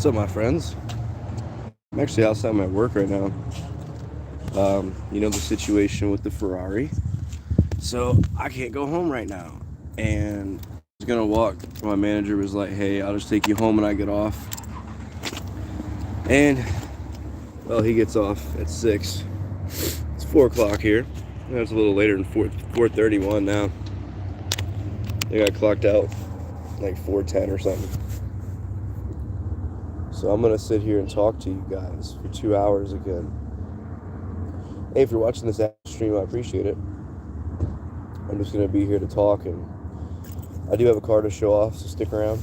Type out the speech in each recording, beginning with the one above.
What's up, my friends? I'm actually outside my work right now. The situation with the Ferrari. So I can't go home right now. And I was gonna walk. My manager was like, "Hey, I'll just take you home when I get off." And well, he gets off at 6. It's 4 o'clock here. It's a little later than 4:31 now. I think I clocked out like 4:10 or something. So I'm gonna sit here and talk to you guys for 2 hours again. Hey, if you're watching this stream, I appreciate it. I'm just gonna be here to talk, and I do have a car to show off, so stick around.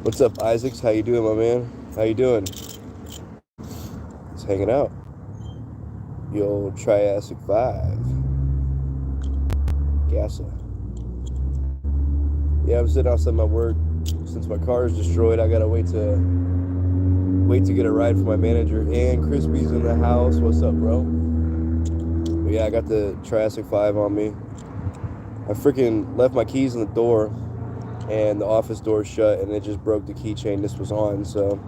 What's up, Isaacs? How you doing, my man? How you doing? Just hanging out. The old Triassic 5. Gassa. Yeah, I'm sitting outside my work. Since my car is destroyed, I gotta wait to get a ride from my manager. And Crispy's in the house. What's up, bro? But yeah, I got the Triassic 5 on me. I freaking left my keys in the door, and the office door shut, and it just broke the keychain this was on. So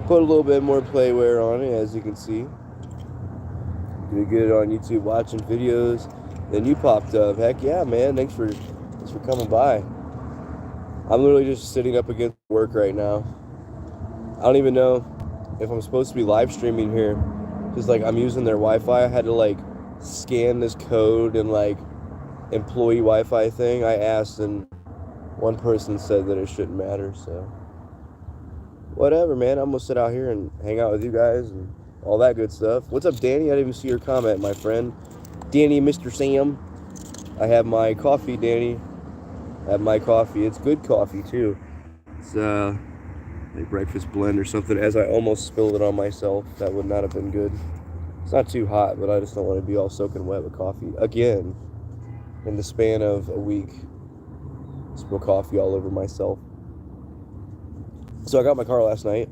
put a little bit more playware on it, as you can see. Did good on YouTube watching videos. Then you popped up. Heck yeah, man! Thanks for coming by. I'm literally just sitting up against work right now. I don't even know if I'm supposed to be live streaming here, because like I'm using their Wi-Fi. I had to like scan this code and like employee Wi-Fi thing. I asked, and one person said that it shouldn't matter. So whatever, man. I'm gonna sit out here and hang out with you guys and all that good stuff. What's up, Danny? I didn't even see your comment, my friend. Danny, Mr. Sam. I have my coffee, Danny. I have my coffee. It's good coffee too. It's like breakfast blend or something. As I almost spilled it on myself, that would not have been good. It's not too hot, but I just don't want to be all soaking wet with coffee again in the span of a week. Spill coffee all over myself. So I got my car last night.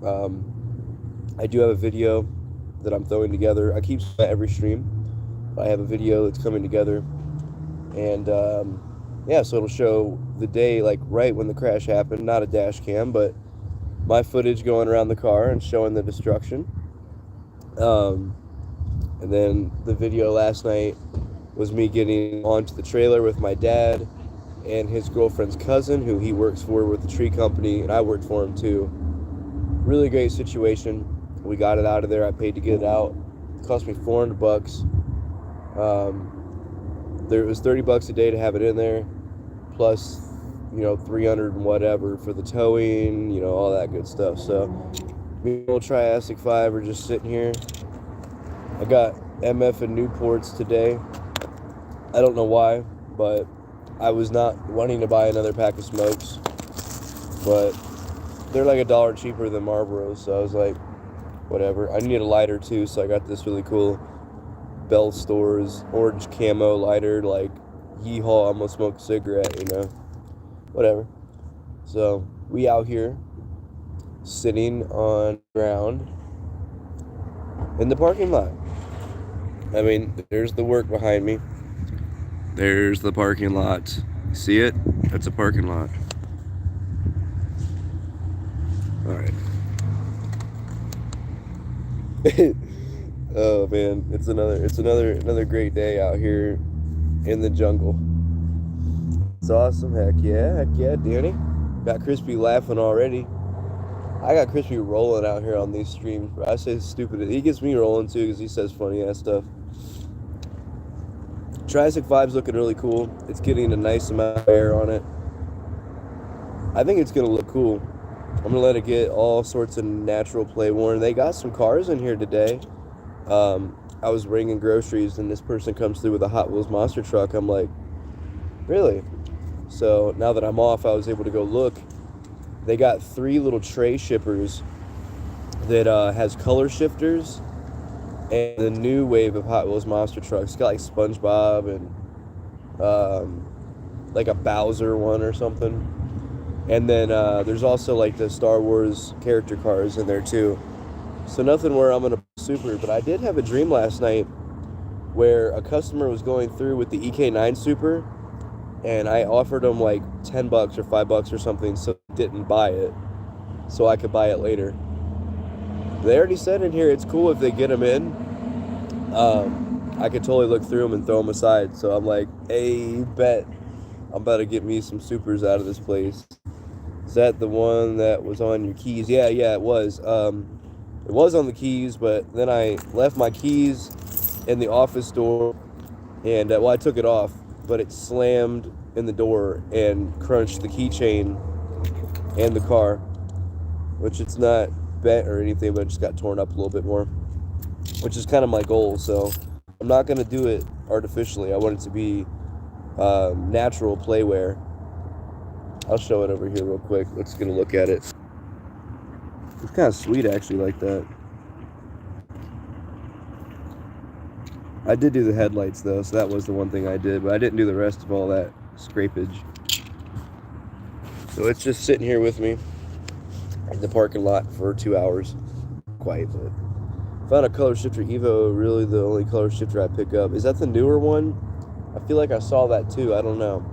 I do have a video that I'm throwing together. I keep saying every stream. I have a video that's coming together, and yeah, so it'll show the day, like right when the crash happened. Not a dash cam, but my footage going around the car and showing the destruction. And then the video last night was me getting onto the trailer with my dad and his girlfriend's cousin, who he works for with the tree company, and I worked for him too. Really great situation. We got it out of there. I paid to get it out. It cost me $400. There was $30 a day to have it in there, plus 300 and whatever for the towing, all that good stuff. So me and old Triassic 5 are just sitting here. I got MF and Newports today. I don't know why, but I was not wanting to buy another pack of smokes, but they're like $1 cheaper than Marlboro, so I was like, whatever. I need a lighter too, so I got this really cool Bell Stores orange camo lighter, like yeehaw, I'm gonna smoke a cigarette, whatever. So we out here sitting on ground in the parking lot. I mean, there's the work behind me. There's the parking lot. See it? That's a parking lot. All right. Oh man, it's another great day out here in the jungle. It's awesome. Heck yeah, Danny. Got Crispy laughing already. I got Crispy rolling out here on these streams, bro. I say stupid. He gets me rolling too because he says funny ass stuff. Triassic 5's looking really cool. It's getting a nice amount of air on it. I think it's gonna look cool. I'm gonna let it get all sorts of natural play worn. They got some cars in here today. I was bringing groceries and this person comes through with a Hot Wheels monster truck. I'm like, really? So now that I'm off, I was able to go look. They got 3 little tray shippers that has color shifters and the new wave of Hot Wheels monster trucks. It's got like SpongeBob and like a Bowser one or something. And then there's also like the Star Wars character cars in there too. So nothing where I'm gonna super, but I did have a dream last night where a customer was going through with the EK9 Super and I offered them like $10 or $5 or something, so they didn't buy it, so I could buy it later. They already said in here it's cool if they get them in. I could totally look through them and throw them aside. So I'm like, hey, bet I'm about to get me some supers out of this place. Is that the one that was on your keys? Yeah, it was. It was on the keys, but then I left my keys in the office door, and well, I took it off, but it slammed in the door and crunched the keychain and the car, which it's not bent or anything, but it just got torn up a little bit more, which is kind of my goal. So I'm not going to do it artificially. I want it to be natural playwear. I'll show it over here real quick. Let's get a look at it. It's kind of sweet, actually, like that. I did do the headlights, though, so that was the one thing I did, but I didn't do the rest of all that scrapage. So it's just sitting here with me in the parking lot for 2 hours. Quite, but found a color shifter Evo, really the only color shifter I pick up. Is that the newer one? I feel like I saw that too. I don't know.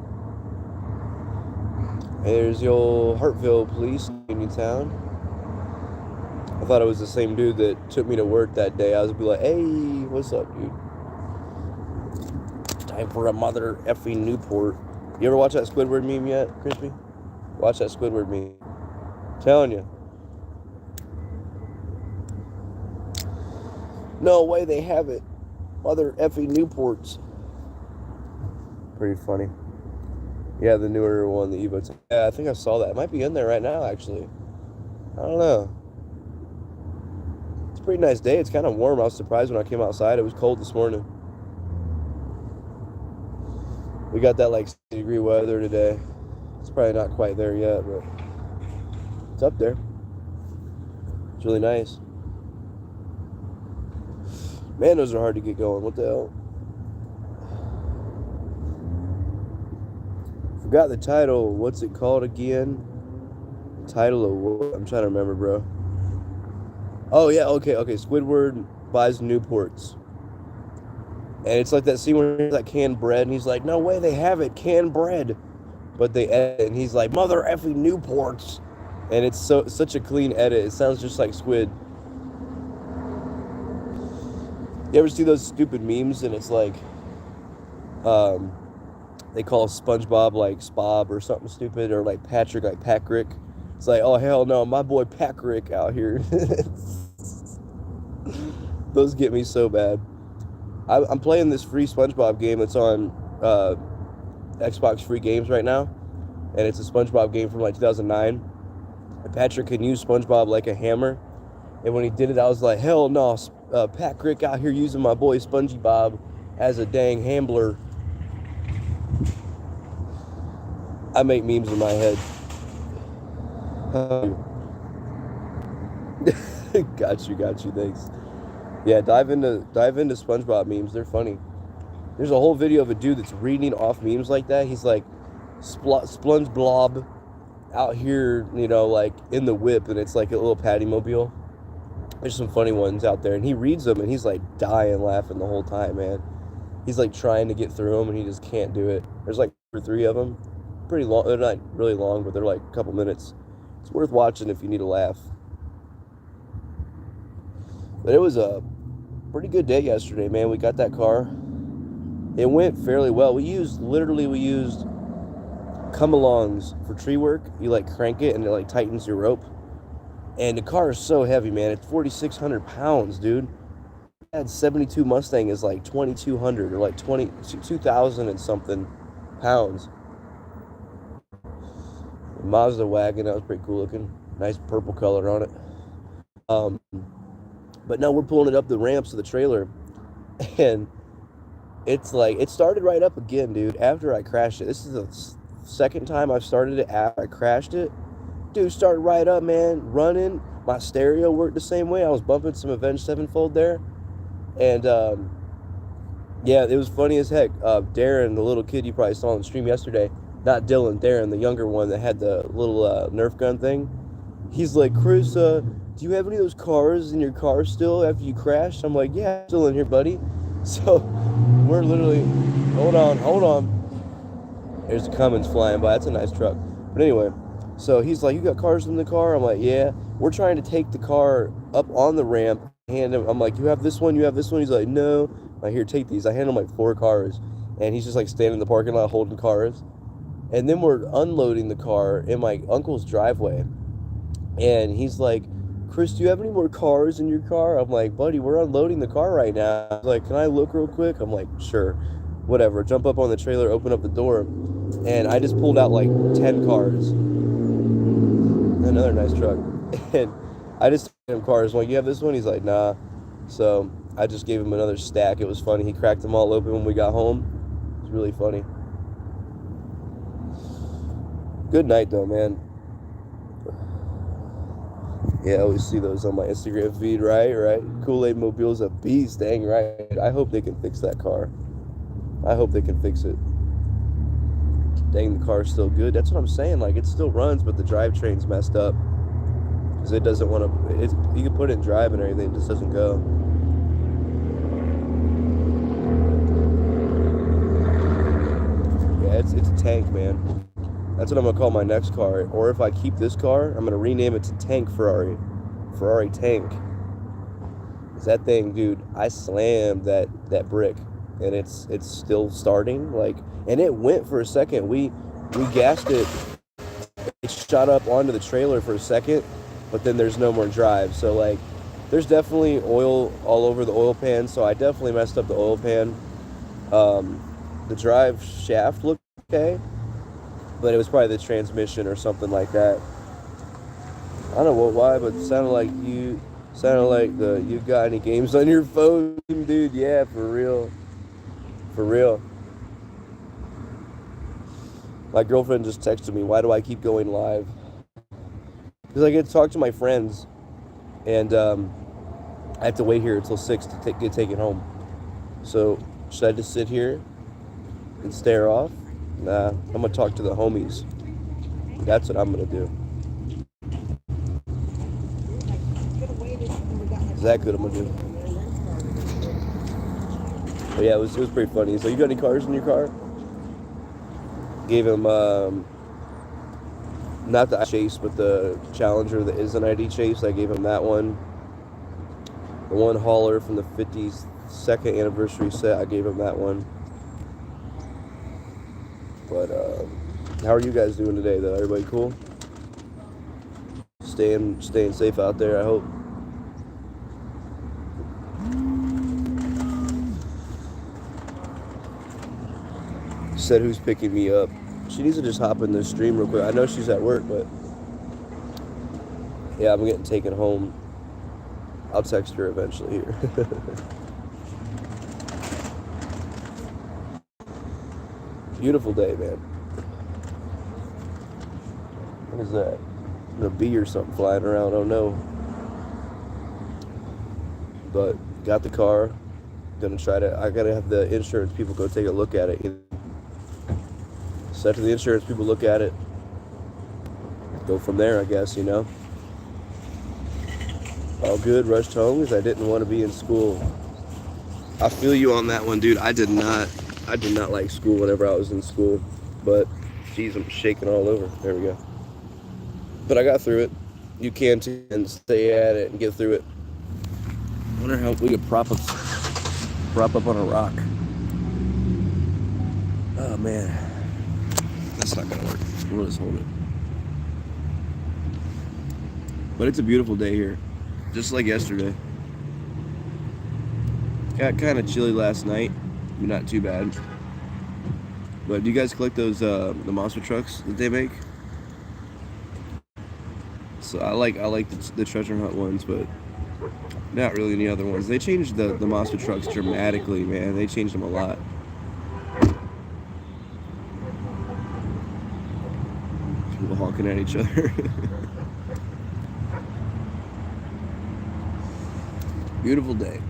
There's the old Hartville Police, Uniontown. I thought it was the same dude that took me to work that day. I was be like, hey, what's up, dude? Time for a mother effing Newport. You ever watch that Squidward meme yet, Crispy? Watch that Squidward meme. I'm telling you. No way they have it. Mother effing Newports. Pretty funny. Yeah, the newer one, the Evo. Yeah, I think I saw that. It might be in there right now, actually. I don't know. It's a pretty nice day. It's kind of warm. I was surprised when I came outside. It was cold this morning. We got that like 60-degree weather today. It's probably not quite there yet, but it's up there. It's really nice. Man, those are hard to get going. What the hell? Forgot the title. What's it called again? Title of what? I'm trying to remember, bro. Oh, yeah, okay. Squidward buys Newports. And it's like that scene where he's like canned bread, and he's like, no way they have it, canned bread. But they edit it, and he's like, mother effing Newports. And it's such a clean edit. It sounds just like Squid. You ever see those stupid memes, and it's like, they call SpongeBob like Spob or something stupid, or like Patrick like Patrick. It's like, oh hell no, my boy Patrick out here. Those get me so bad. I'm playing this free SpongeBob game that's on Xbox free games right now, and it's a SpongeBob game from like 2009. And Patrick can use SpongeBob like a hammer, and when he did it, I was like, hell no, Patrick out here using my boy SpongeBob as a dang handler. I make memes in my head. Got you, thanks. Yeah, dive into SpongeBob memes. They're funny. There's a whole video of a dude that's reading off memes like that. He's like, SpongeBob out here, you know, like in the whip, and it's like a little paddy mobile. There's some funny ones out there, and he reads them, and he's like dying laughing the whole time, man. He's like trying to get through them, and he just can't do it. There's like 2 or 3 of them. Pretty long. They're not really long, but they're like a couple minutes. It's worth watching if you need a laugh. But it was a pretty good day yesterday, man. We got that car. It went fairly well. We used come-alongs for tree work. You like crank it and it like tightens your rope. And the car is so heavy, man. It's 4,600 pounds, dude. That 72 Mustang is like 2,200 or like 2,000 and something pounds. Mazda wagon, that was pretty cool looking. Nice purple color on it. But no, we're pulling it up the ramps of the trailer, and it's like, it started right up again, dude, after I crashed it. This is the second time I've started it after I crashed it. Dude, started right up, man, running. My stereo worked the same way. I was bumping some Avenged Sevenfold there. And, yeah, it was funny as heck. Darren, the little kid you probably saw on the stream yesterday, not Dylan, Darren, the younger one that had the little Nerf gun thing. He's like, Chris, do you have any of those cars in your car still after you crashed? I'm like, yeah, still in here, buddy. So we're literally, hold on. There's a Cummins flying by. That's a nice truck. But anyway, so he's like, "You got cars in the car?" I'm like, "Yeah." We're trying to take the car up on the ramp. Hand him. I'm like, "You have this one. You have this one." He's like, "No." I'm like, "Here, take these." I hand him like 4 cars, and he's just like standing in the parking lot holding cars. And then we're unloading the car in my uncle's driveway, and he's like, "Chris, do you have any more cars in your car?" I'm like, "Buddy, we're unloading the car right now." He's like, "Can I look real quick?" I'm like, "Sure." Whatever. Jump up on the trailer, open up the door, and I just pulled out like 10 cars. Another nice truck. And I just gave him cars. I'm like, "You have this one?" He's like, "Nah." So I just gave him another stack. It was funny. He cracked them all open when we got home. It was really funny. Good night, though, man. Yeah, I always see those on my Instagram feed, right? Kool-Aid Mobile's a beast, dang right. I hope they can fix that car. I hope they can fix it. Dang, the car's still good. That's what I'm saying. Like, it still runs, but the drivetrain's messed up. Because it doesn't want to... You can put it in drive and everything, it just doesn't go. Yeah, it's a tank, man. That's what I'm going to call my next car. Or if I keep this car, I'm going to rename it to Tank Ferrari. Ferrari Tank. Because that thing, dude, I slammed that brick. And it's still starting. Like, and it went for a second. We gassed it. It shot up onto the trailer for a second. But then there's no more drive. So, like, there's definitely oil all over the oil pan. So I definitely messed up the oil pan. The drive shaft looked okay. But it was probably the transmission or something like that. I don't know why, but it sounded like you got any games on your phone, dude. Yeah, for real. For real. My girlfriend just texted me, "Why do I keep going live?" Because I get to talk to my friends, and I have to wait here until 6 to get taken home. So should I just sit here and stare off? Nah, I'm gonna talk to the homies. That's what I'm gonna do. Exactly what I'm gonna do. But yeah, it was pretty funny. So, you got any cars in your car? Gave him not the Chase, but the Challenger that is an ID Chase. I gave him that one. The one hauler from the 52nd anniversary set, I gave him that one. But how are you guys doing today, though? Everybody cool? Staying safe out there, I hope. Said who's picking me up. She needs to just hop in the stream real quick. I know she's at work, but yeah, I'm getting taken home. I'll text her eventually here. Beautiful day, man. What is that? A bee or something flying around, I don't know. But got the car. I gotta have the insurance people go take a look at it. So after the insurance people look at it, go from there, I guess, you know. All good, rushed home because I didn't want to be in school. I feel you on that one, dude. I did not like school whenever I was in school. But, geez, I'm shaking all over. There we go. But I got through it. You can too, and stay at it and get through it. I wonder how we could prop up on a rock. Oh, man. That's not going to work. We'll just hold it. But it's a beautiful day here. Just like yesterday. Got kind of chilly last night. But not too bad. But do you guys collect those, the monster trucks that they make? So I like the treasure hunt ones, but not really any other ones. They changed the monster trucks dramatically, man. They changed them a lot. People honking at each other. Beautiful day.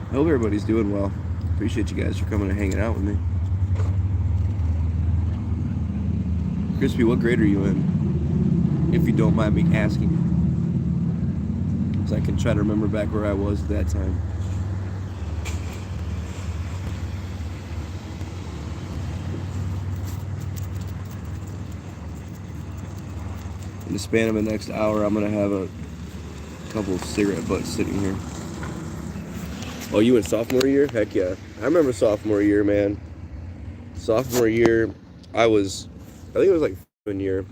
I hope everybody's doing well. Appreciate you guys for coming and hanging out with me. Crispy, what grade are you in? If you don't mind me asking. So I can try to remember back where I was at that time. In the span of the next hour, I'm gonna have a couple of cigarette butts sitting here. Oh, you in sophomore year? Heck yeah. I remember sophomore year, man. Sophomore year, I think it was like freshman year.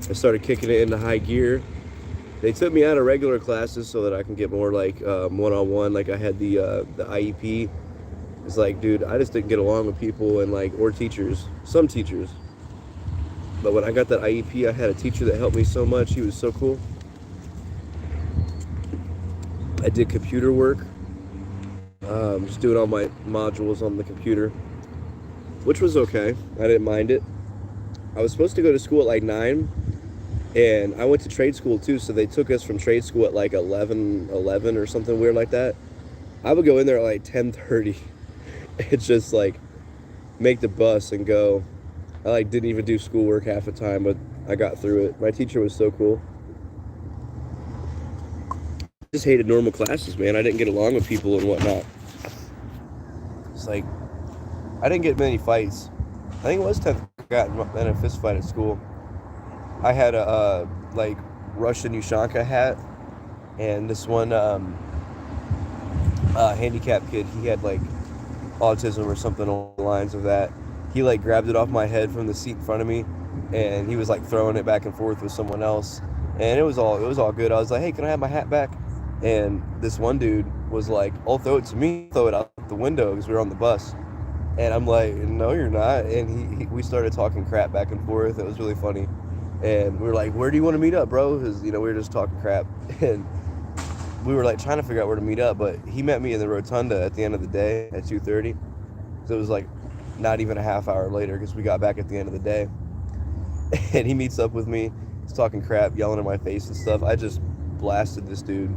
I started kicking it into high gear. They took me out of regular classes so that I can get more like one-on-one. Like I had the IEP. It's like, dude, I just didn't get along with people and like, or teachers, some teachers. But when I got that IEP, I had a teacher that helped me so much. He was so cool. I did computer work, just doing all my modules on the computer, which was okay. I didn't mind it. I was supposed to go to school at like 9, and I went to trade school too, so they took us from trade school at like 11 or something weird like that. I would go in there at like 10:30 and just like make the bus and go. I like didn't even do schoolwork half the time, but I got through it. My teacher was so cool. I just hated normal classes, man. I didn't get along with people and whatnot. It's like, I didn't get many fights. I think it was 10th I got in a fist fight at school. I had a like Russian Ushanka hat, and this one handicapped kid, he had like autism or something along the lines of that. He like grabbed it off my head from the seat in front of me, and he was like throwing it back and forth with someone else, and it was all good. I was like, hey, can I have my hat back? And this one dude was like, I'll throw it to me, throw it out the window, because we were on the bus. And I'm like, no, you're not. And we started talking crap back and forth. It was really funny. And we were like, where do you want to meet up, bro? Because, we were just talking crap. And we were like trying to figure out where to meet up. But he met me in the rotunda at the end of the day at 2:30. So it was like not even a half hour later, because we got back at the end of the day. And he meets up with me. He's talking crap, yelling in my face and stuff. I just blasted this dude.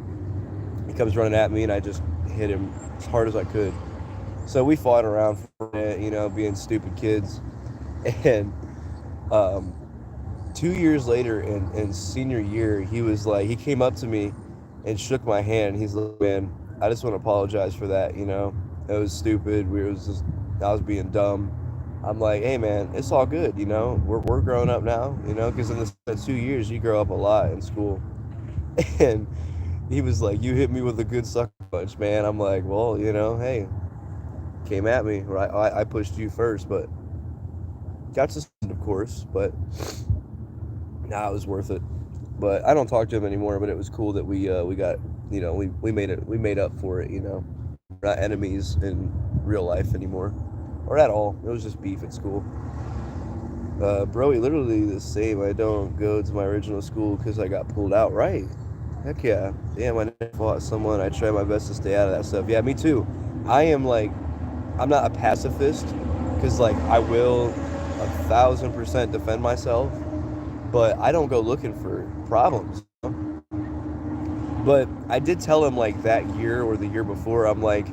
He comes running at me, and I just hit him as hard as I could. So we fought around for it, being stupid kids. And 2 years later, in senior year, he came up to me and shook my hand. He's like, man, I just want to apologize for that. It was stupid. I was being dumb. I'm like, hey man, it's all good. We're growing up now, because in the 2 years, you grow up a lot in school. And he was like, you hit me with a good sucker punch, man. I'm like, well, hey, came at me, right? I pushed you first, but got suspended, of course, but it was worth it. But I don't talk to him anymore, but it was cool that we got, we made up for it, We're not enemies in real life anymore, or at all. It was just beef at school. Broy, literally the same. I don't go to my original school because I got pulled out, right? Heck yeah. Damn, I never fought someone. I try my best to stay out of that stuff. Yeah, me too. I'm not a pacifist, because like I will 1,000% defend myself, but I don't go looking for problems. But I did tell him like that year or the year before, I went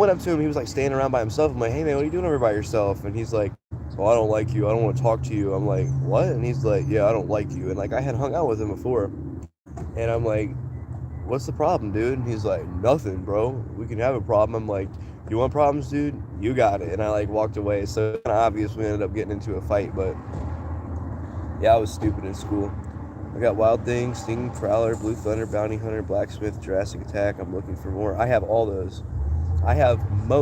up to him, he was like standing around by himself. I'm like, hey man, what are you doing over by yourself? And he's like, well, I don't like you, I don't want to talk to you. I'm like, what? And he's like, yeah, I don't like you. And like I had hung out with him before, and I'm like, what's the problem, dude? And he's like, nothing, bro, we can have a problem. I'm like, you want problems, dude? You got it. And I like walked away. So kind of obvious we ended up getting into a fight, but yeah, I was stupid in school. I got Wild Thing, Sting, Prowler, Blue Thunder, Bounty Hunter, Blacksmith, Jurassic Attack. I'm looking for more. I have all those. I have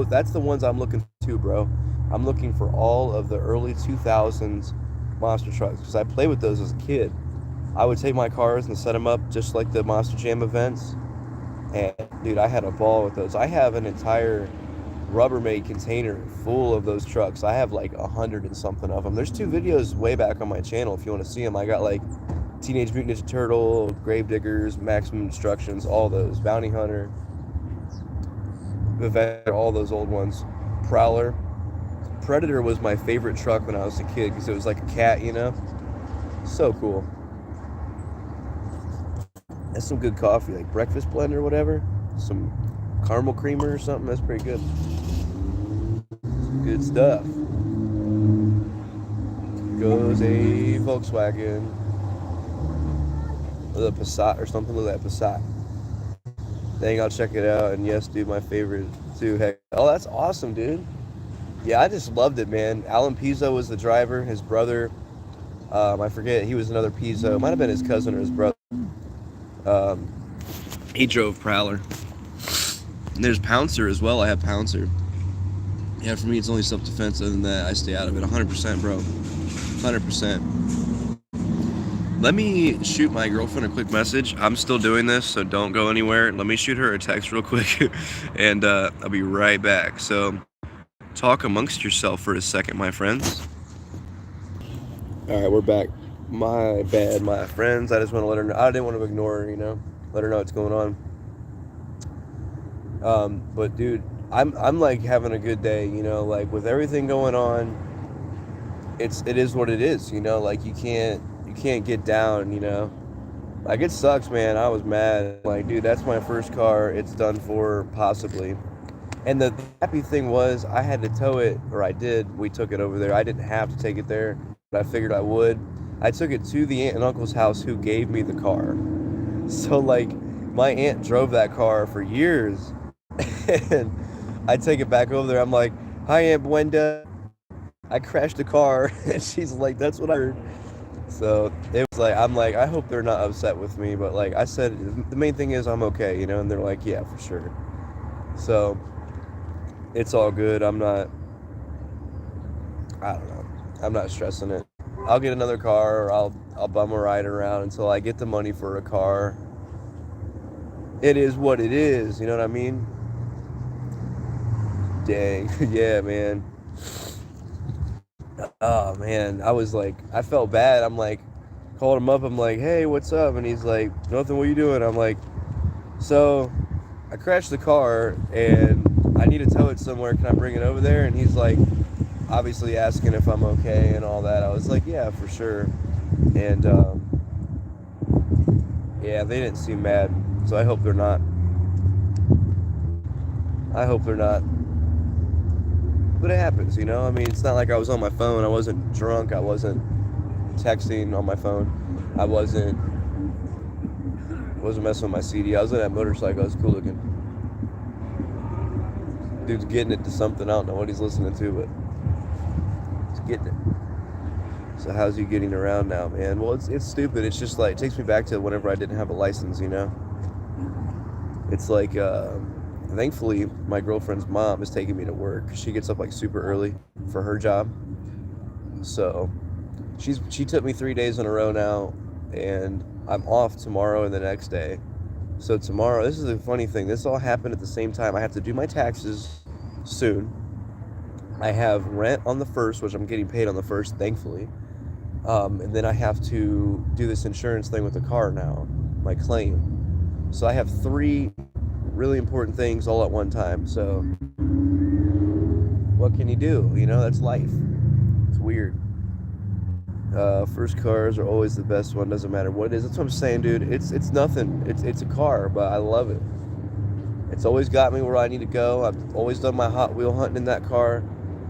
that's the ones I'm looking for too, bro. I'm looking for all of the early 2000s monster trucks, because I played with those as a kid. I would take my cars and set them up just like the Monster Jam events. And dude, I had a ball with those. I have an entire Rubbermaid container full of those trucks. I have like 100 and something of them. There's 2 videos way back on my channel if you want to see them. I got like Teenage Mutant Ninja Turtle, Gravediggers, Maximum Destructions, all those, Bounty Hunter, all those old ones, Prowler. Predator was my favorite truck when I was a kid, because it was like a cat, so cool. That's some good coffee, like breakfast blend or whatever, some caramel creamer or something. That's pretty good. Good stuff. Goes a Volkswagen, the Passat or something. Look at that Passat. Dang, I'll check it out. And yes, dude, my favorite too. Heck, oh, that's awesome, dude. Yeah, I just loved it, man. Alan Pizzo was the driver. His brother I forget, he was another Pizzo. Might have been his cousin or his brother. Um, he drove Prowler. And there's Pouncer as well. I have Pouncer. Yeah, for me, it's only self-defense. Other than that, I stay out of it. 100%, bro. 100%. Let me shoot my girlfriend a quick message. I'm still doing this, so don't go anywhere. Let me shoot her a text real quick, and I'll be right back. So talk amongst yourself for a second, my friends. All right, we're back. My bad, my friends. I just want to let her know. I didn't want to ignore her, you know, let her know what's going on. But dude, I'm like having a good day, you know, like with everything going on. It is what it is, you know. Like you can't get down, you know. Like it sucks, man. I was mad. Like, dude, that's my first car. It's done for, possibly. And the happy thing was I had to tow it, or I did. We took it over there. I didn't have to take it there, but I figured I would. I took it to the aunt and uncle's house who gave me the car. So like my aunt drove that car for years. And I take it back over there. I'm like, "Hi, Aunt Brenda. I crashed a car." And she's like, "That's what I heard." So it was like, I'm like, I hope they're not upset with me. But like I said, the main thing is I'm okay, you know. And they're like, "Yeah, for sure." So it's all good. I don't know. I'm not stressing it. I'll get another car, or I'll bum a ride around until I get the money for a car. It is what it is. You know what I mean? Dang. Yeah, man. Oh man, I was like, I felt bad. I'm like, called him up. I'm like, "Hey, what's up?" And he's like, "Nothing. What are you doing?" I'm like, "So I crashed the car and I need to tow it somewhere. Can I bring it over there?" And he's like, obviously asking if I'm okay and all that. I was like, "Yeah, for sure." And yeah, they didn't seem mad. So I hope they're not. But it happens, you know? I mean, it's not like I was on my phone. I wasn't drunk. I wasn't texting on my phone. I wasn't messing with my CD. I was on that motorcycle. It was cool looking. Dude's getting it to something. I don't know what he's listening to, but he's getting it. So how's he getting around now, man? Well, it's stupid. It's just like, it takes me back to whenever I didn't have a license, you know? It's like, thankfully, my girlfriend's mom is taking me to work. She gets up like super early for her job. So she took me 3 days in a row now, and I'm off tomorrow and the next day. So tomorrow, this is a funny thing. This all happened at the same time. I have to do my taxes soon. I have rent on the 1st, which I'm getting paid on the 1st, thankfully. And then I have to do this insurance thing with the car now, my claim. So I have 3 really important things all at one time. So what can you do? You know, that's life. It's weird. First cars are always the best one. Doesn't matter what it is. That's what I'm saying, dude. It's nothing. It's a car, but I love it. It's always got me where I need to go. I've always done my Hot Wheel hunting in that car.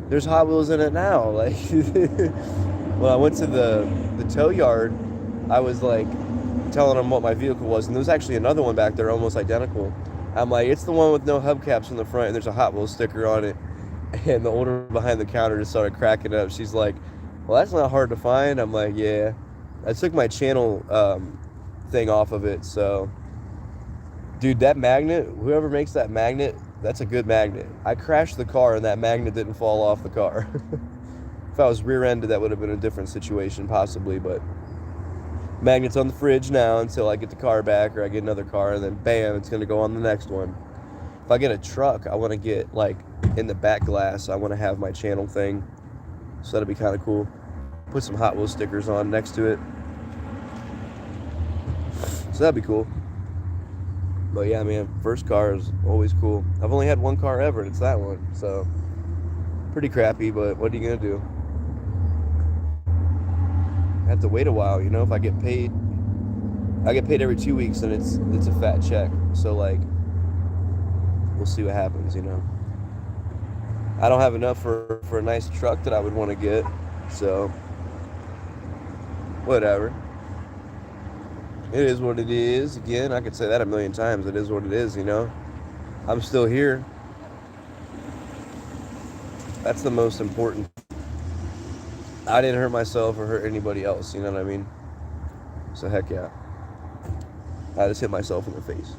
There's Hot Wheels in it now. Like when I went to the tow yard, I was like telling them what my vehicle was, and there was actually another one back there almost identical. I'm like, "It's the one with no hubcaps in the front, and there's a Hot Wheels sticker on it." And the older behind the counter just started cracking up. She's like, "Well, that's not hard to find." I'm like, "Yeah." I took my channel thing off of it. So, dude, that magnet, whoever makes that magnet, that's a good magnet. I crashed the car and that magnet didn't fall off the car. If I was rear-ended, that would have been a different situation possibly, but magnet's on the fridge now until I get the car back or I get another car, and then bam, it's going to go on the next one. If I get a truck, I want to get, like, in the back glass, I want to have my channel thing. So that'd be kind of cool. Put some Hot Wheels stickers on next to it. So that'd be cool. But yeah, man, first car is always cool. I've only had one car ever, and it's that one. So pretty crappy, but what are you going to do? I have to wait a while, you know. If I get paid every 2 weeks, and it's a fat check. So like, we'll see what happens, you know. I don't have enough for a nice truck that I would want to get, so whatever. It is what it is. Again, I could say that a million times. It is what it is, you know. I'm still here. That's the most important. I didn't hurt myself or hurt anybody else, you know what I mean? So heck yeah. I just hit myself in the face.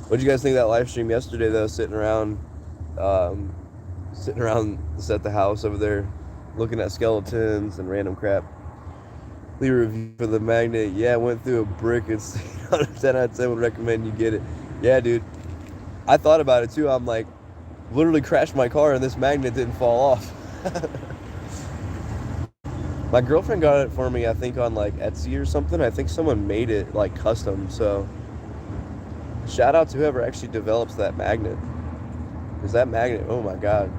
What'd you guys think of that live stream yesterday though, sitting around at the house over there looking at skeletons and random crap? Leave a review for the magnet. Yeah, went through a brick and 10 out of 10 would recommend you get it. Yeah, dude. I thought about it too. I'm like, literally crashed my car and this magnet didn't fall off. My girlfriend got it for me, I think on like Etsy or something. I think someone made it like custom. So shout out to whoever actually develops that magnet. Because that magnet, oh my God.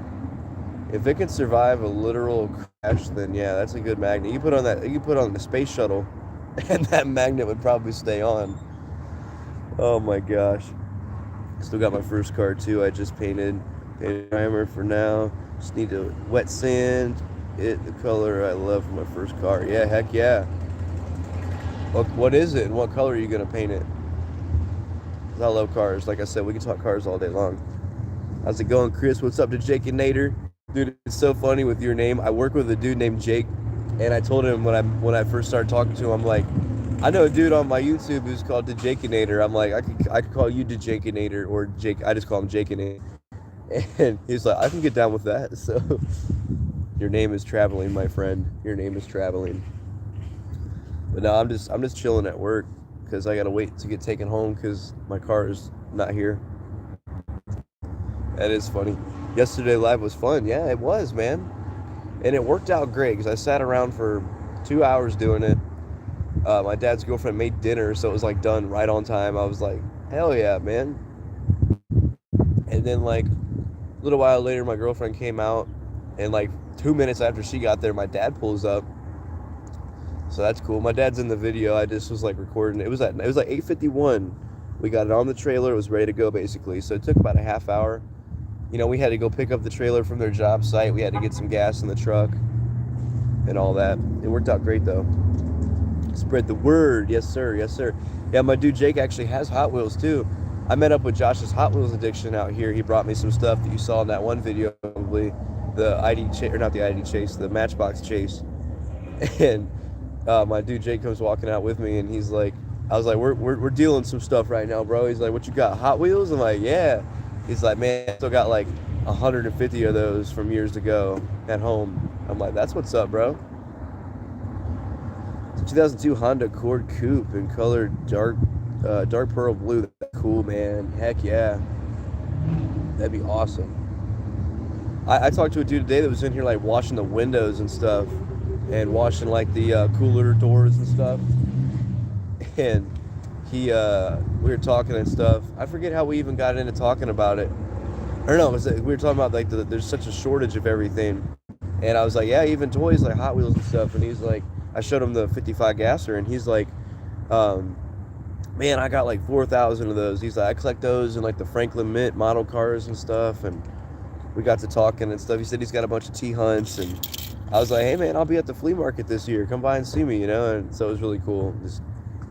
If it can survive a literal crash, then yeah, that's a good magnet. You put on the space shuttle and that magnet would probably stay on. Oh my gosh. Still got my first car too. I just painted primer for now. Just need to wet sand it the color I love for my first car. Yeah, heck yeah. What is it and what color are you gonna paint it? I love cars. Like I said, we can talk cars all day long. How's it going, Chris? What's up to Jake and Nader? Dude, it's so funny with your name. I work with a dude named Jake, and I told him when I first started talking to him, I'm like, I know a dude on my YouTube who's called DeJakeinator. I'm like, I could call you DeJakeinator or Jake. I just call him Jakeinator. And he's like, I can get down with that. So your name is traveling, my friend. Your name is traveling. But no, I'm just chilling at work because I gotta wait to get taken home because my car is not here. That is funny. Yesterday live was fun. Yeah, it was, man. And it worked out great because I sat around for 2 hours doing it. My dad's girlfriend made dinner, so it was like done right on time. I was like, hell yeah, man. And then like a little while later, my girlfriend came out, and like 2 minutes after she got there, my dad pulls up. So that's cool. My dad's in the video. I just was like recording. It was like 8:51. We got it on the trailer. It was ready to go basically. So it took about a half hour. You know, we had to go pick up the trailer from their job site. We had to get some gas in the truck and all that. It worked out great though. Spread the word. Yes, sir. Yes, sir. Yeah, my dude Jake actually has Hot Wheels too. I met up with Josh's Hot Wheels addiction out here. He brought me some stuff that you saw in that one video, probably the the Matchbox chase. And my dude Jake comes walking out with me, and he's like, I was like, we're dealing some stuff right now, bro. He's like, what you got, Hot Wheels? I'm like, yeah. He's like, man, I still got like 150 of those from years ago at home. I'm like, that's what's up, bro. 2002 Honda Accord Coupe in color dark pearl blue. That's cool, man. Heck yeah. That'd be awesome. I talked to a dude today that was in here like washing the windows and stuff and washing like the cooler doors and stuff. And we were talking and stuff. I forget how we even got into talking about it. Or no, we were talking about like there's such a shortage of everything. And I was like, yeah, even toys like Hot Wheels and stuff. And he's like, I showed him the 55 gasser, and he's like, man, I got like 4,000 of those. He's like, I collect those in like the Franklin Mint model cars and stuff. And we got to talking and stuff. He said he's got a bunch of T-Hunts, and I was like, hey man, I'll be at the flea market this year. Come by and see me, you know? And so it was really cool. Just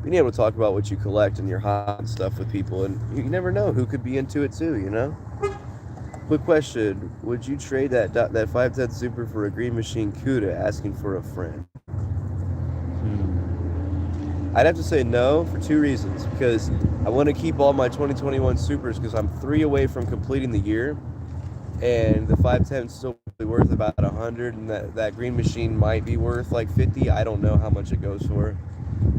being able to talk about what you collect and your hot stuff with people, and you never know who could be into it too, you know? Quick question, would you trade that 510 Super for a Green Machine CUDA? Asking for a friend. I'd have to say no for 2 reasons. Because I want to keep all my 2021 Supers because I'm 3 away from completing the year, and the 510 is still worth about 100, and that Green Machine might be worth like 50. I don't know how much it goes for,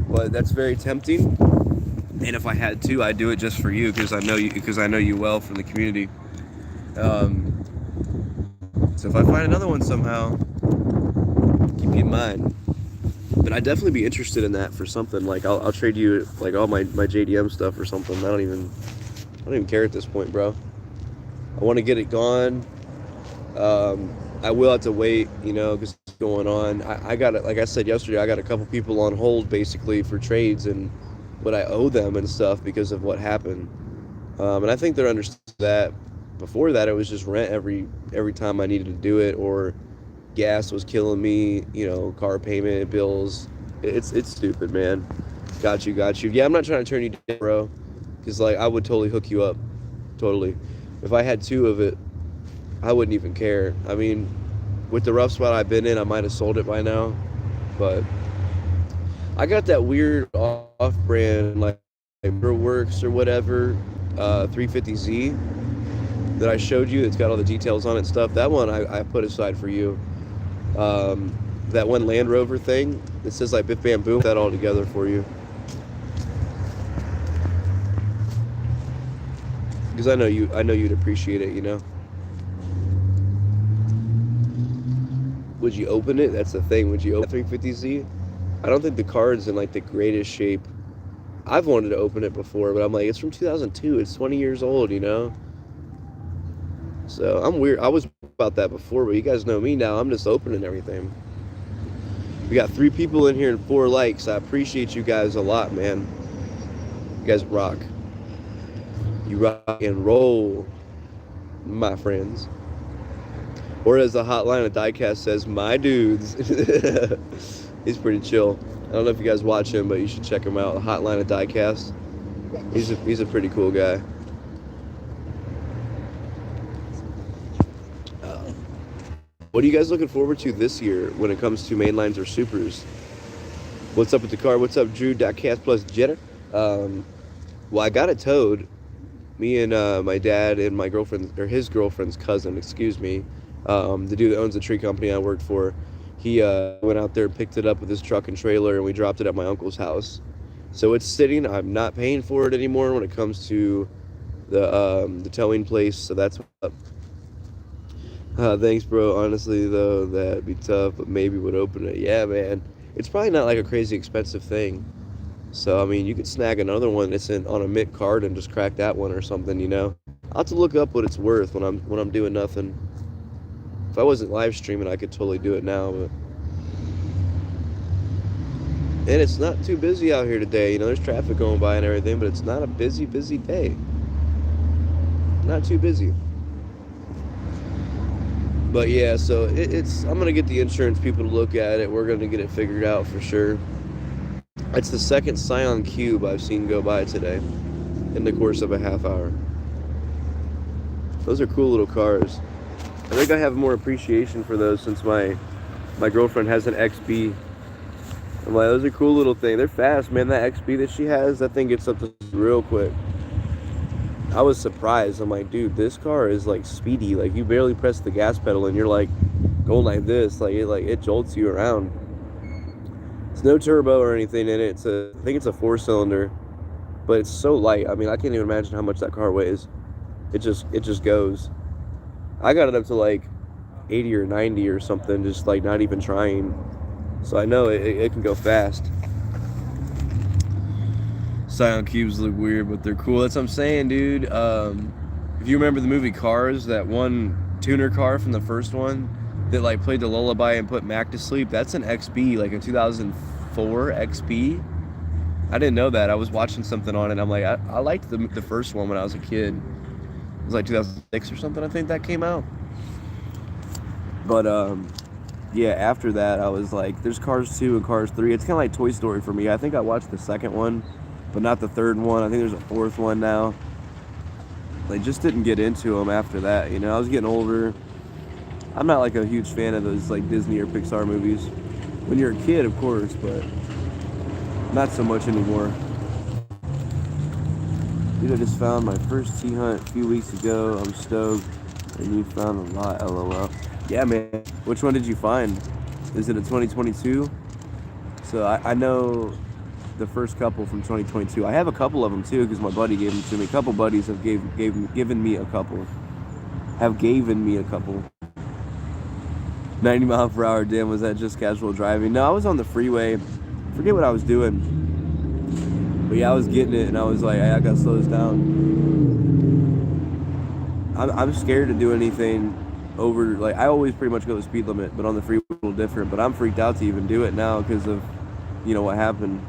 but that's very tempting. And if I had to, I'd do it just for you because I know you well from the community. So if I find another one somehow, keep you in mind. But I'd definitely be interested in that for something. Like I'll trade you like all my JDM stuff or something. I don't even care at this point, bro. I want to get it gone. I will have to wait, you know, because it's going on. I got it, like I said yesterday, I got a couple people on hold basically for trades and what I owe them and stuff because of what happened. And I think they're understood that. Before that, it was just rent every time I needed to do it, or gas was killing me, you know, car payment, bills. It's stupid, man. Got you. Yeah, I'm not trying to turn you down, bro, because like I would totally hook you up, totally. If I had 2 of it, I wouldn't even care. I mean, with the rough spot I've been in, I might have sold it by now. But I got that weird off-brand, like Works or whatever, 350Z that I showed you. It's got all the details on it and stuff. That one I put aside for you. That one Land Rover thing that says like Biff Bam Boom, that all together for you. Because I know you'd appreciate it, you know. Would you open it? That's the thing. Would you open 350Z? I don't think the card's in like the greatest shape. I've wanted to open it before, but I'm like, it's from 2002. It's 20 years old, you know. So I'm weird. I was about that before, but you guys know me now. I'm just opening everything. We got 3 people in here and 4 likes. I appreciate you guys a lot, man. You guys rock. You rock and roll, my friends. Or as the hotline at Diecast says, my dudes. He's pretty chill. I don't know if you guys watch him, but you should check him out. The hotline at Diecast. He's a pretty cool guy. What are you guys looking forward to this year when it comes to mainlines or supers? What's up with the car? What's up, Drew? Diecast plus Jetter. Well, I got it towed. Me and my dad and my girlfriend, or his girlfriend's cousin, excuse me, the dude that owns the tree company I worked for, he went out there and picked it up with his truck and trailer, and we dropped it at my uncle's house. So it's sitting. I'm not paying for it anymore when it comes to the towing place. So that's what's up. Thanks, bro. Honestly, though, that'd be tough, but maybe would open it. Yeah, man. It's probably not like a crazy expensive thing. So, I mean, you could snag another one that's on a MIT card and just crack that one or something, you know. I'll have to look up what it's worth when I'm doing nothing. If I wasn't live streaming, I could totally do it now, but... And it's not too busy out here today, you know. There's traffic going by and everything, but it's not a busy day. Not too busy. But yeah, so I'm going to get the insurance people to look at it. We're going to get it figured out for sure. It's the second Scion Cube I've seen go by today in the course of a half hour. Those are cool little cars. I think I have more appreciation for those since my girlfriend has an XB. I'm like, those are cool little things. They're fast, man. That XB that she has, that thing gets up to real quick. I was surprised. I'm like, dude, this car is like speedy. Like, you barely press the gas pedal and you're like going like this. Like it jolts you around. It's no turbo or anything in it. I think it's a 4-cylinder, but it's so light. I mean, I can't even imagine how much that car weighs. It just goes. I got it up to like 80 or 90 or something, just like not even trying. So I know it can go fast. Scion Cubes look weird, but they're cool. That's what I'm saying, dude. If you remember the movie Cars, that one tuner car from the first one that like played the lullaby and put Mac to sleep, that's an XB, like a 2004 XB. I didn't know that. I was watching something on it. I'm like, I liked the first one when I was a kid. It was like 2006 or something, I think that came out. But yeah, after that I was like, there's Cars 2 and Cars 3. It's kind of like Toy Story for me. I think I watched the second one, but not the third one. I think there's a fourth one now. They just didn't get into them after that, you know. I was getting older. I'm not like a huge fan of those like Disney or Pixar movies. When you're a kid, of course, but not so much anymore. Dude, I just found my first T-Hunt a few weeks ago. I'm stoked. And you found a lot, LOL. Yeah, man. Which one did you find? Is it a 2022? So I know the first couple from 2022. I have a couple of them too because my buddy gave them to me. A couple buddies have given me a couple. 90 mile per hour, damn, was that just casual driving? No, I was on the freeway. Forget what I was doing. But yeah, I was getting it and I was like, hey, I gotta slow this down. I'm scared to do anything over, like, I always pretty much go the speed limit, but on the freeway it's a little different. But I'm freaked out to even do it now because of, you know, what happened.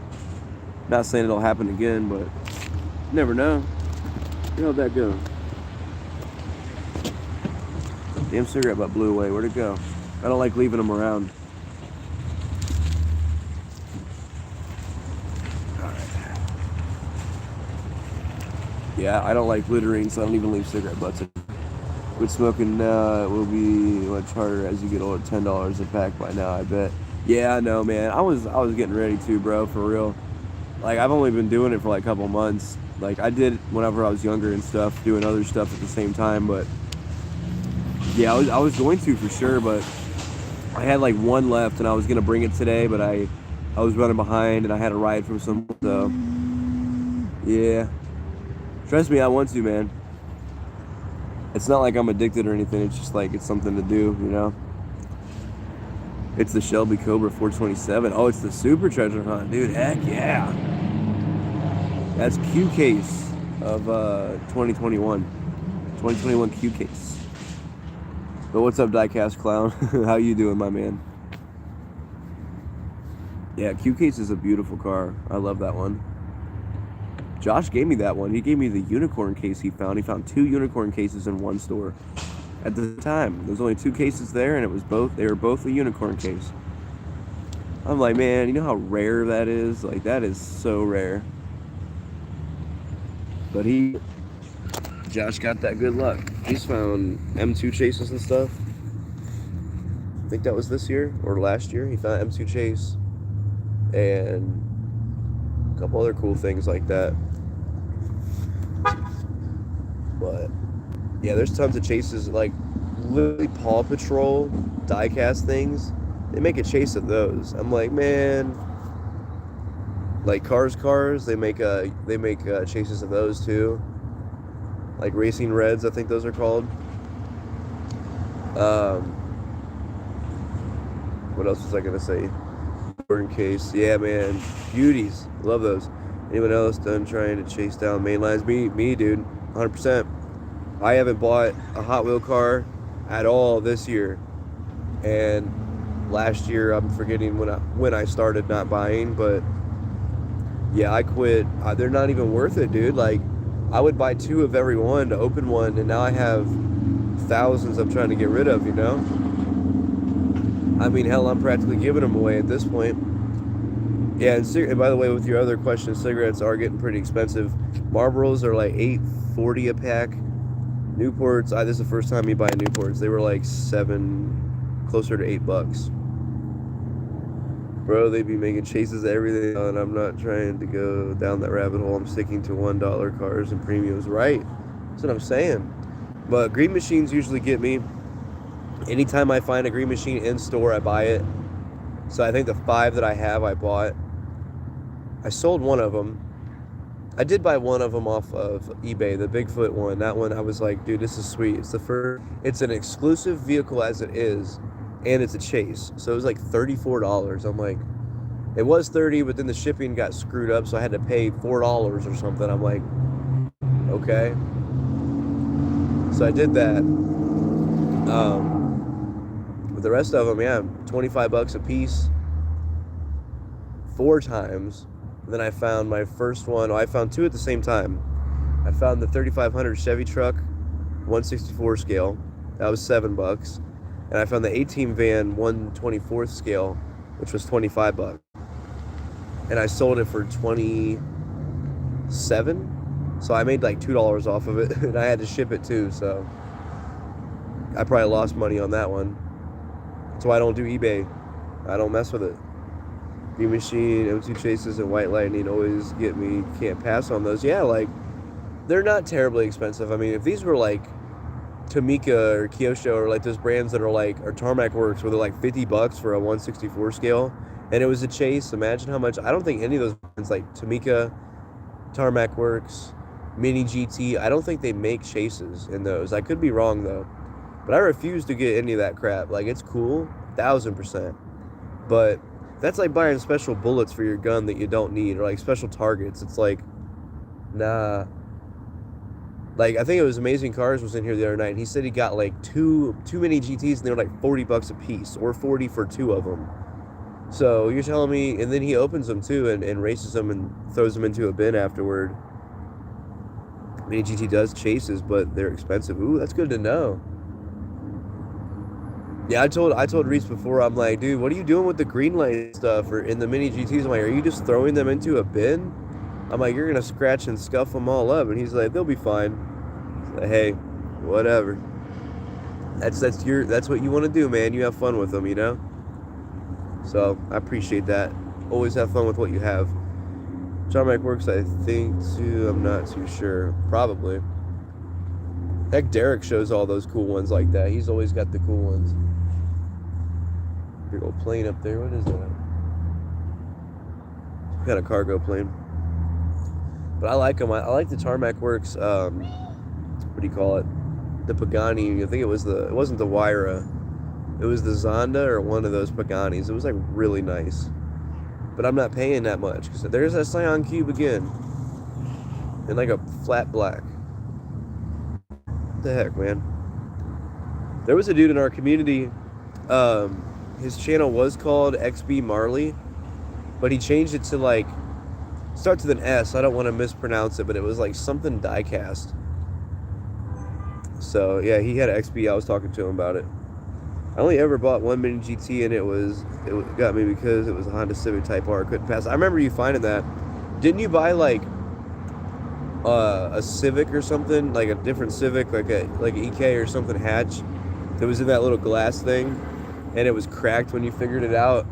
Not saying it'll happen again, but you never know. How'd that go? Damn cigarette butt blew away. Where'd it go? I don't like leaving them around. Alright. Yeah, I don't like littering, so I don't even leave cigarette butts in. Quit smoking now. It will be much harder as you get older. $10 a pack by now, I bet. Yeah, I know, man. I was getting ready to, bro, for real. Like, I've only been doing it for like a couple months. Like, I did it whenever I was younger and stuff, doing other stuff at the same time. But yeah, I was going to for sure. But I had like one left, and I was gonna bring it today, but I was running behind, and I had a ride from someone. So yeah, trust me, I want to, man. It's not like I'm addicted or anything. It's just like it's something to do, you know. It's the Shelby Cobra 427. Oh, it's the Super Treasure Hunt, dude. Heck yeah. That's Q case of 2021. 2021 Q case. But what's up, Diecast Clown? How you doing, my man? Yeah, Q case is a beautiful car. I love that one. Josh gave me that one. He gave me the unicorn case he found. He found 2 unicorn cases in one store. At the time, there was only 2 cases there, and they were both a unicorn case. I'm like, man, you know how rare that is? Like, that is so rare. But Josh got that good luck. He's found M2 chases and stuff. I think that was this year or last year. He found M2 chase and a couple other cool things like that. But yeah, there's tons of chases, like literally Paw Patrol diecast things. They make a chase of those. I'm like, man, like Cars, they make chases of those too. Like Racing Reds, I think those are called. What else was I gonna say? Jordan case, yeah, man, beauties, love those. Anyone else done trying to chase down main lines? Me, dude, 100%. I haven't bought a Hot Wheel car at all this year, and last year I'm forgetting when I started not buying, but yeah, I quit. They're not even worth it, dude. Like, I would buy 2 of every one to open one, and now I have thousands I'm trying to get rid of, you know? I mean, hell, I'm practically giving them away at this point. Yeah, and by the way, with your other question, cigarettes are getting pretty expensive. Marlboros are like $8.40 a pack. Newports, this is the first time you buy Newports. They were like $7, closer to $8. Bro, they be making chases of everything, and I'm not trying to go down that rabbit hole. I'm sticking to $1 cars and premiums. Right, that's what I'm saying. But Green Machines usually get me. Anytime I find a Green Machine in store, I buy it. So I think the 5 that I have, I bought. I sold one of them. I did buy one of them off of eBay, the Bigfoot one. That one, I was like, dude, this is sweet. It's an exclusive vehicle as it is, and it's a chase. So it was like $34. I'm like, it was $30, but then the shipping got screwed up, so I had to pay $4 or something. I'm like, okay. So I did that. But the rest of them, yeah, $25 a piece. 4 times. And then I found my first one. I found 2 at the same time. I found the 3500 Chevy truck, 1/64 scale. That was $7. And I found the 18 van 1/24 scale, which was $25. And I sold it for $27. So I made like $2 off of it, and I had to ship it too. So I probably lost money on that one. That's why I don't do eBay. I don't mess with it. Green Machine, M2 chases, and White Lightning always get me. Can't pass on those. Yeah, like, they're not terribly expensive. I mean, if these were like Tomica or Kyosho or like those brands that are like, or Tarmac Works, where they're like $50 for a 1/64 scale, and it was a chase, imagine how much. I don't think any of those brands, like Tomica, Tarmac Works, Mini GT, I don't think they make chases in those. I could be wrong though, but I refuse to get any of that crap. Like, it's cool, 1000%, but that's like buying special bullets for your gun that you don't need, or like special targets. It's like, nah. Like, I think it was Amazing Cars was in here the other night, and he said he got like two Mini GTs, and they were like $40 a piece, or $40 for 2 of them. So you're telling me, and then he opens them too, and races them and throws them into a bin afterward. Mini GT does chases, but they're expensive. Ooh, that's good to know. Yeah, I told Reese before, I'm like, dude, what are you doing with the green light stuff or in the Mini GTs? I'm like, are you just throwing them into a bin? I'm like, you're gonna scratch and scuff them all up. And he's like, they'll be fine. Like, hey, whatever. That's what you want to do, man. You have fun with them, you know. So I appreciate that. Always have fun with what you have. Tarmac Works, I think too. I'm not too sure. Probably. Heck, Derek shows all those cool ones like that. He's always got the cool ones. Big old plane up there. What is that? Some kind of cargo plane. But I like them. I like the Tarmac Works. What do you call it? The Pagani. I think it wasn't the Huayra. It was the Zonda or one of those Paganis. It was like really nice. But I'm not paying that much because there's that Scion Cube again. In like a flat black. What the heck, man? There was a dude in our community. His channel was called XB Marley, but he changed it to like starts with an S. I don't want to mispronounce it, but it was like something diecast. So yeah, he had an XB. I was talking to him about it. I only ever bought one Mini GT, and it got me because it was a Honda Civic Type R. I couldn't pass. I remember you finding that. Didn't you buy like a Civic or something, like a different Civic, like an EK or something hatch that was in that little glass thing, and it was cracked when you figured it out,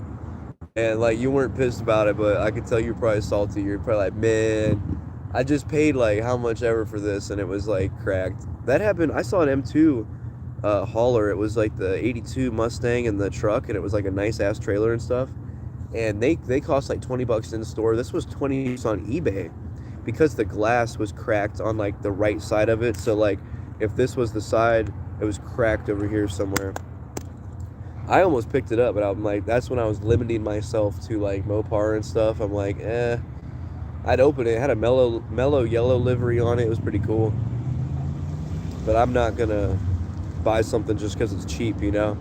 and like you weren't pissed about it, but I could tell you were probably salty. You're probably like, man, I just paid like how much ever for this, and it was like cracked. That happened. I saw an M2 hauler. It was like the 82 Mustang in the truck, and it was like a nice ass trailer and stuff, and they cost like $20 in the store. This was $20 on eBay because the glass was cracked on like the right side of it. So like if this was the side, it was cracked over here somewhere. I almost picked it up, but I'm like, that's when I was limiting myself to like Mopar and stuff. I'm like, I'd open it. It had a mellow yellow livery on it. It was pretty cool, but I'm not gonna buy something just because it's cheap, you know.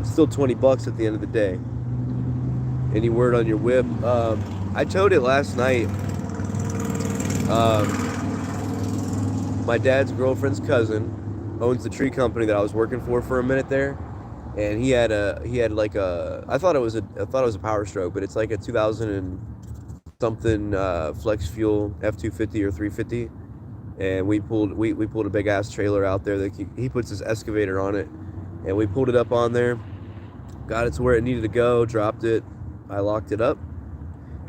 It's still $20 at the end of the day. Any word on your whip? I towed it last night. My dad's girlfriend's cousin owns the tree company that I was working for a minute there, and he had like a I thought it was a Power Stroke, but it's like a 2000 and something flex fuel F250 or 350, and we pulled a big ass trailer out there that he puts his excavator on it, and we pulled it up on there, got it to where it needed to go, dropped it, I locked it up,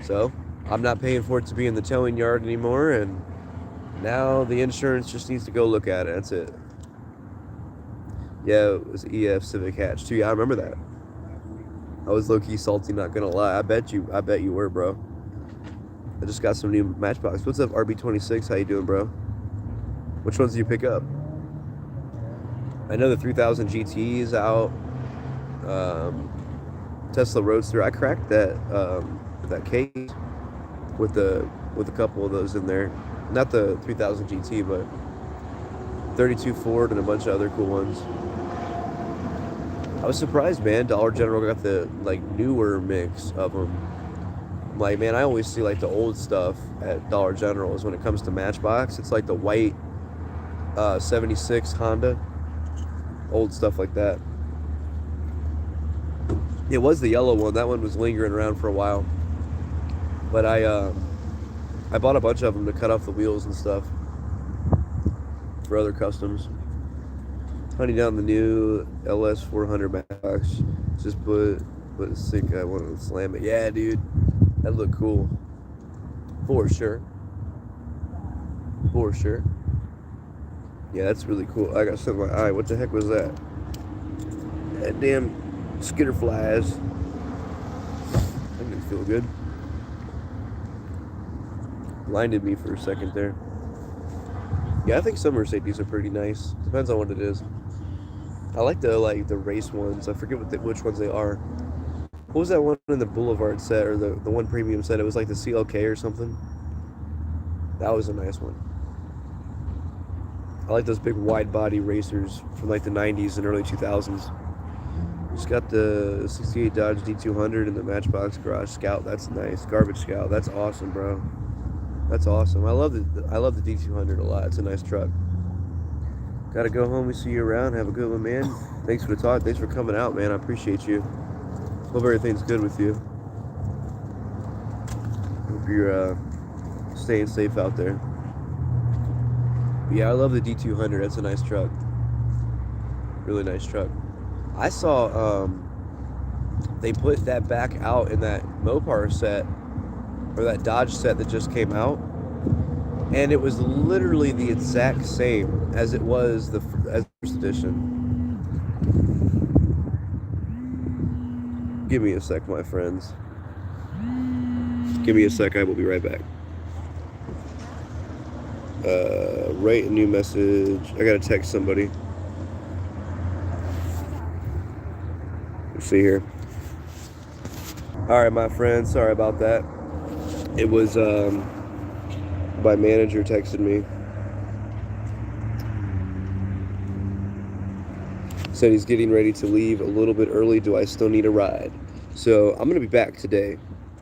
so I'm not paying for it to be in the towing yard anymore, and now the insurance just needs to go look at it. That's it. Yeah, it was EF Civic hatch too. Yeah, I remember that. I was low-key salty, not gonna lie. I bet you were, bro. I just got some new Matchbox. What's up, RB26? How you doing, bro? Which ones do you pick up? I know the 3000 GT is out. Tesla Roadster. I cracked that case with a couple of those in there. Not the 3000 GT, but 32 Ford and a bunch of other cool ones. I was surprised, man. Dollar General got the like newer mix of them. I'm like, man, I always see like the old stuff at Dollar General's when it comes to Matchbox. It's like the white 76 Honda, old stuff like that. It was the yellow one. That one was lingering around for a while, but I bought a bunch of them to cut off the wheels and stuff for other customs. Hunting down the new LS 400 Matchbox. Just put a sink. I wanted to slam it. Yeah, dude, that looked cool. For sure. Yeah, that's really cool. I got something in my eye. What the heck was that? That damn skitter flies. That didn't feel good. Blinded me for a second there. Yeah, I think some Mercedes are pretty nice. Depends on what it is. I like the race ones. I forget which ones they are. What was that one in the Boulevard set, or the one premium set? It was like the CLK or something. That was a nice one. I like those big wide body racers from like the 90s and early 2000s. Just got the 68 Dodge D200 and the Matchbox Garage Scout. That's nice. Garbage Scout. That's awesome, bro. That's awesome. I love the D200 a lot. It's a nice truck. Gotta go home. We see you around. Have a good one, man. Thanks for the talk. Thanks for coming out, man. I appreciate you. Hope everything's good with you. Hope you're staying safe out there. But yeah, I love the D200. That's a nice truck. Really nice truck. I saw they put that back out in that Mopar set, or that Dodge set that just came out, and it was literally the exact same as it was as the first edition. Give me a sec, my friends. Give me a sec. I will be right back. Write a new message. I gotta text somebody. Let's see here. All right, my friends. Sorry about that. It was my manager texted me. Said he's getting ready to leave a little bit early. Do I still need a ride? So I'm gonna be back today.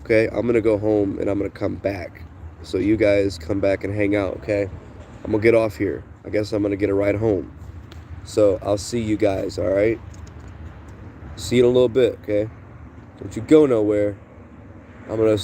Okay, I'm gonna go home and I'm gonna come back. So you guys come back and hang out. Okay, I'm gonna get off here. I guess I'm gonna get a ride home. So I'll see you guys. All right. See you in a little bit. Okay. Don't you go nowhere. I'm gonna start.